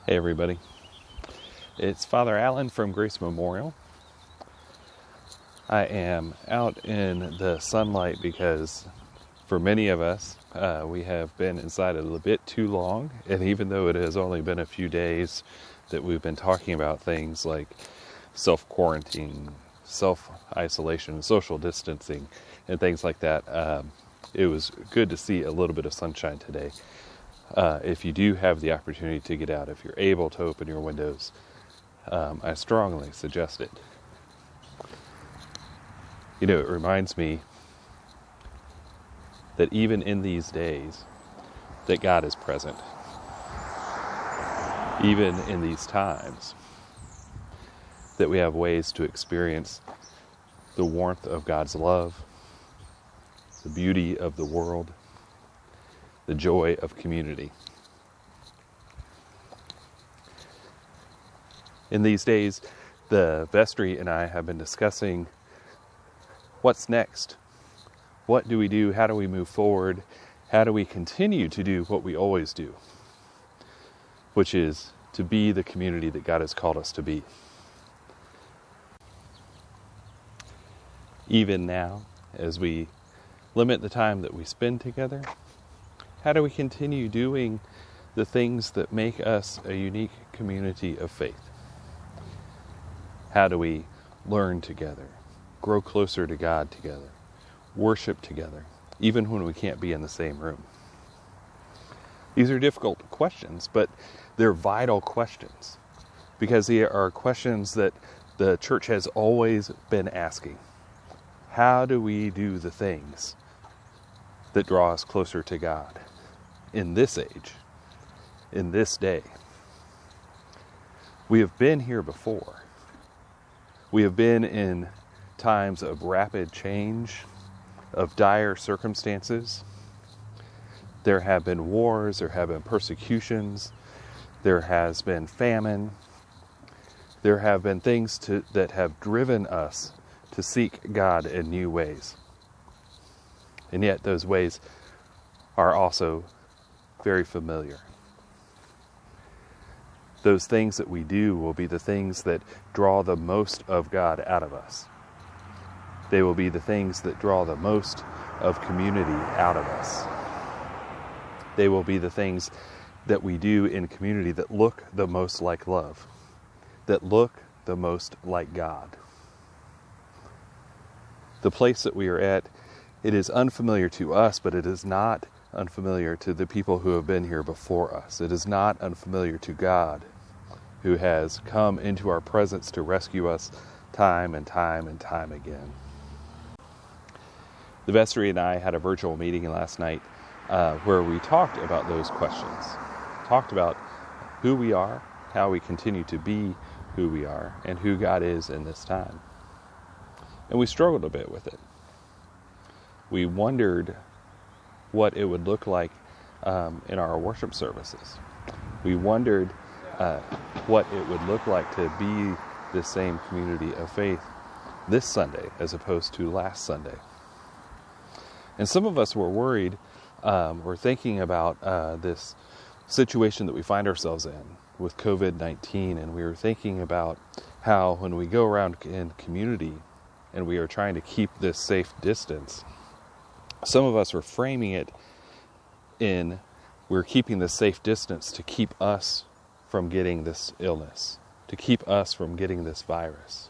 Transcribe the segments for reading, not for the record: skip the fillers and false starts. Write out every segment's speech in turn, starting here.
Hey everybody, it's Father Allen from Grace Memorial. I am out in the sunlight because for many of us, we have been inside a little bit too long, and even though it has only been a few days that we've been talking about things like self-quarantine, self-isolation, social distancing, and things like that, it was good to see a little bit of sunshine today. If you do have the opportunity to get out, if you're able to open your windows, I strongly suggest it. You know, it reminds me that even in these days, that God is present. Even in these times, that we have ways to experience the warmth of God's love, the beauty of the world, the joy of community. In these days, the vestry and I have been discussing what's next. What do we do? How do we move forward? How do we continue to do what we always do? Which is to be the community that God has called us to be. Even now, as we limit the time that we spend together, how do we continue doing the things that make us a unique community of faith? How do we learn together, grow closer to God together, worship together, even when we can't be in the same room? These are difficult questions, but they're vital questions because they are questions that the church has always been asking. How do we do the things that draw us closer to God in this age, in this day? We have been here before. We have been in times of rapid change, of dire circumstances. There have been wars, there have been persecutions, there has been famine. There have been things that have driven us to seek God in new ways. And yet those ways are also very familiar. Those things that we do will be the things that draw the most of God out of us. They will be the things that draw the most of community out of us. They will be the things that we do in community that look the most like love, that look the most like God. The place that we are at, it is unfamiliar to us, but it is not unfamiliar to the people who have been here before us. It is not unfamiliar to God, who has come into our presence to rescue us time and time and time again. The vestry and I had a virtual meeting last night where we talked about those questions, talked about who we are, how we continue to be who we are, and who God is in this time. And we struggled a bit with it. We wondered what it would look like in our worship services. We wondered what it would look like to be the same community of faith this Sunday as opposed to last Sunday. And some of us were worried, we're thinking about this situation that we find ourselves in with COVID-19, and we were thinking about how when we go around in community and we are trying to keep this safe distance, some of us were framing it in we're keeping this safe distance to keep us from getting this illness, to keep us from getting this virus.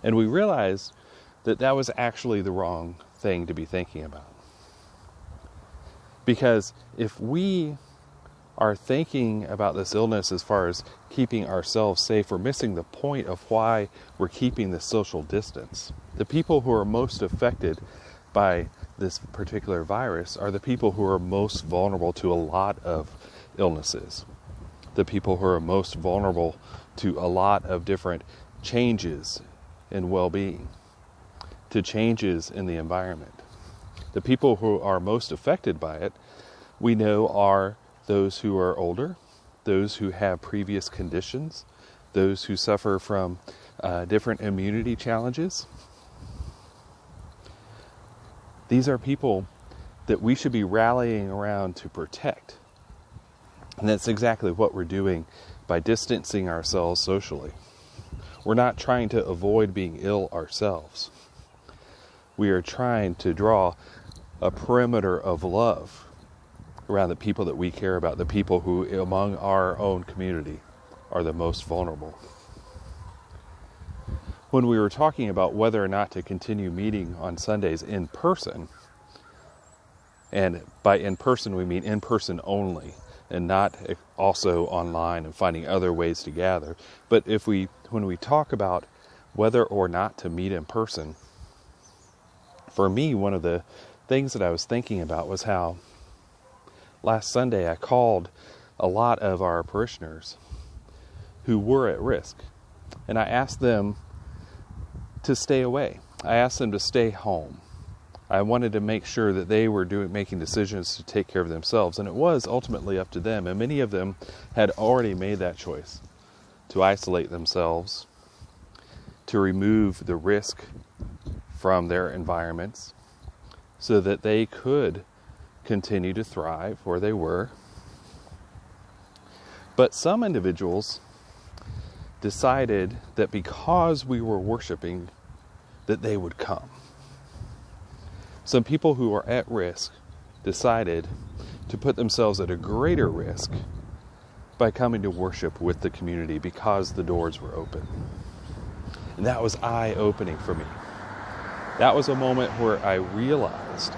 And we realized that that was actually the wrong thing to be thinking about. Because if we are thinking about this illness as far as keeping ourselves safe, we're missing the point of why we're keeping this social distance. The people who are most affected by this particular virus are the people who are most vulnerable to a lot of illnesses. The people who are most vulnerable to a lot of different changes in well-being, to changes in the environment. The people who are most affected by it, we know, are those who are older, those who have previous conditions, those who suffer from different immunity challenges. These are people that we should be rallying around to protect. And that's exactly what we're doing by distancing ourselves socially. We're not trying to avoid being ill ourselves. We are trying to draw a perimeter of love around the people that we care about, the people who among our own community are the most vulnerable. When we were talking about whether or not to continue meeting on Sundays in person, and by in person we mean in person only, and not also online and finding other ways to gather. But when we talk about whether or not to meet in person, for me, one of the things that I was thinking about was how last Sunday I called a lot of our parishioners who were at risk, and I asked them to stay away. I asked them to stay home. I wanted to make sure that they were making decisions to take care of themselves, and it was ultimately up to them. And many of them had already made that choice to isolate themselves, to remove the risk from their environments, so that they could continue to thrive where they were. But some individuals decided that because we were worshiping, that they would come. Some people who are at risk decided to put themselves at a greater risk by coming to worship with the community because the doors were open. And that was eye-opening for me. That was a moment where I realized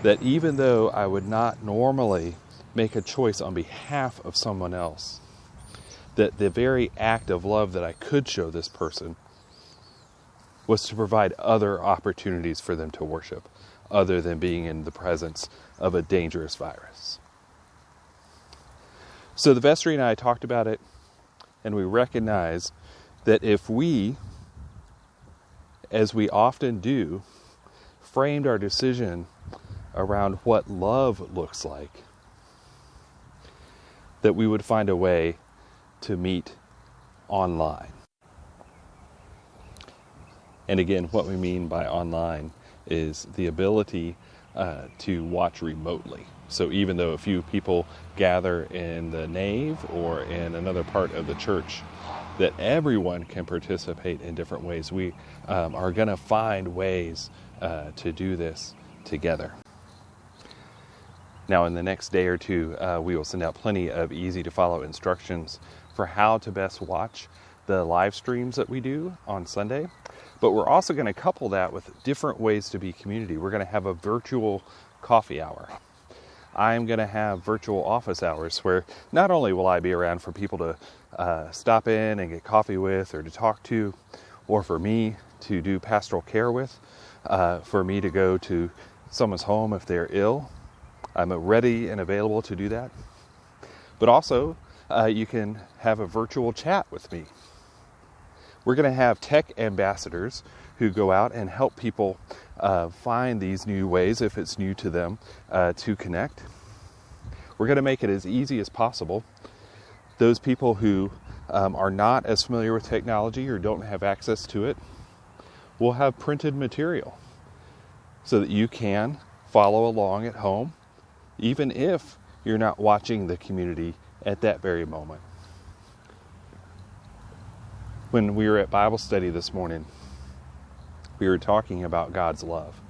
that even though I would not normally make a choice on behalf of someone else, that the very act of love that I could show this person was to provide other opportunities for them to worship, other than being in the presence of a dangerous virus. So the vestry and I talked about it, and we recognized that if we, as we often do, framed our decision around what love looks like, that we would find a way to meet online. And again, what we mean by online is the ability to watch remotely. So even though a few people gather in the nave or in another part of the church, that everyone can participate in different ways. We are going to find ways to do this together. Now, in the next day or two, we will send out plenty of easy-to-follow instructions for how to best watch the live streams that we do on Sunday. But we're also going to couple that with different ways to be community. We're going to have a virtual coffee hour. I'm going to have virtual office hours where not only will I be around for people to stop in and get coffee with or to talk to, or for me to do pastoral care with, for me to go to someone's home if they're ill. I'm ready and available to do that. But also, you can have a virtual chat with me. We're going to have tech ambassadors who go out and help people find these new ways, if it's new to them, to connect. We're going to make it as easy as possible. Those people who are not as familiar with technology or don't have access to it will have printed material so that you can follow along at home, even if you're not watching the community at that very moment. When we were at Bible study this morning, we were talking about God's love.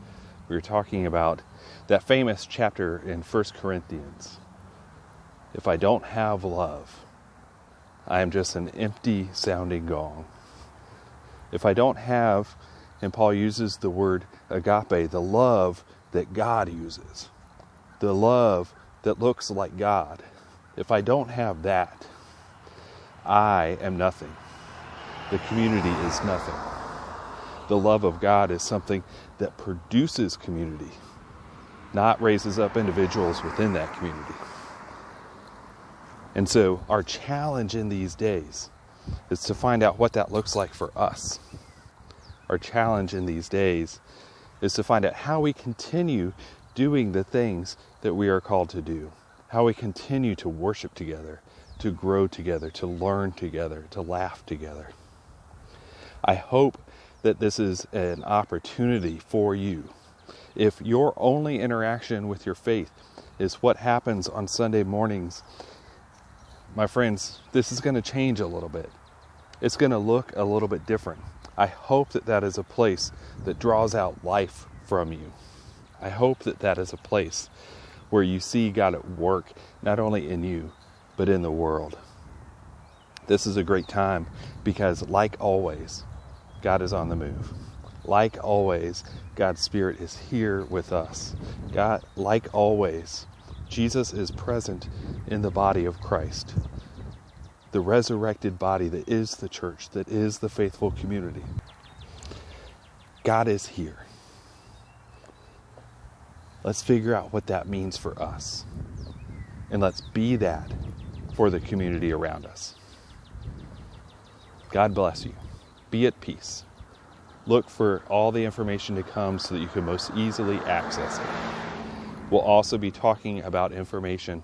We were talking about that famous chapter in 1 Corinthians. If I don't have love, I am just an empty sounding gong. If I don't have, and Paul uses the word agape, the love that God uses, the love that looks like God, if I don't have that, I am nothing. The community is nothing. The love of God is something that produces community, not raises up individuals within that community. And so our challenge in these days is to find out what that looks like for us. Our challenge in these days is to find out how we continue doing the things that we are called to do, how we continue to worship together, to grow together, to learn together, to laugh together. I hope that this is an opportunity for you. If your only interaction with your faith is what happens on Sunday mornings. My friends, this is going to change a little bit. It's going to look a little bit different. I hope that that is a place that draws out life from you. I hope that that is a place where you see God at work, not only in you, but in the world. This is a great time because, like always, God is on the move. Like always, God's Spirit is here with us. God, like always, Jesus is present in the body of Christ, the resurrected body that is the church, that is the faithful community. God is here. Let's figure out what that means for us. And let's be that for the community around us. God bless you. Be at peace. Look for all the information to come so that you can most easily access it. We'll also be talking about information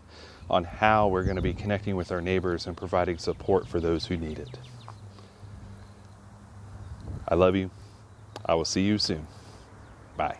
on how we're going to be connecting with our neighbors and providing support for those who need it. I love you. I will see you soon. Bye.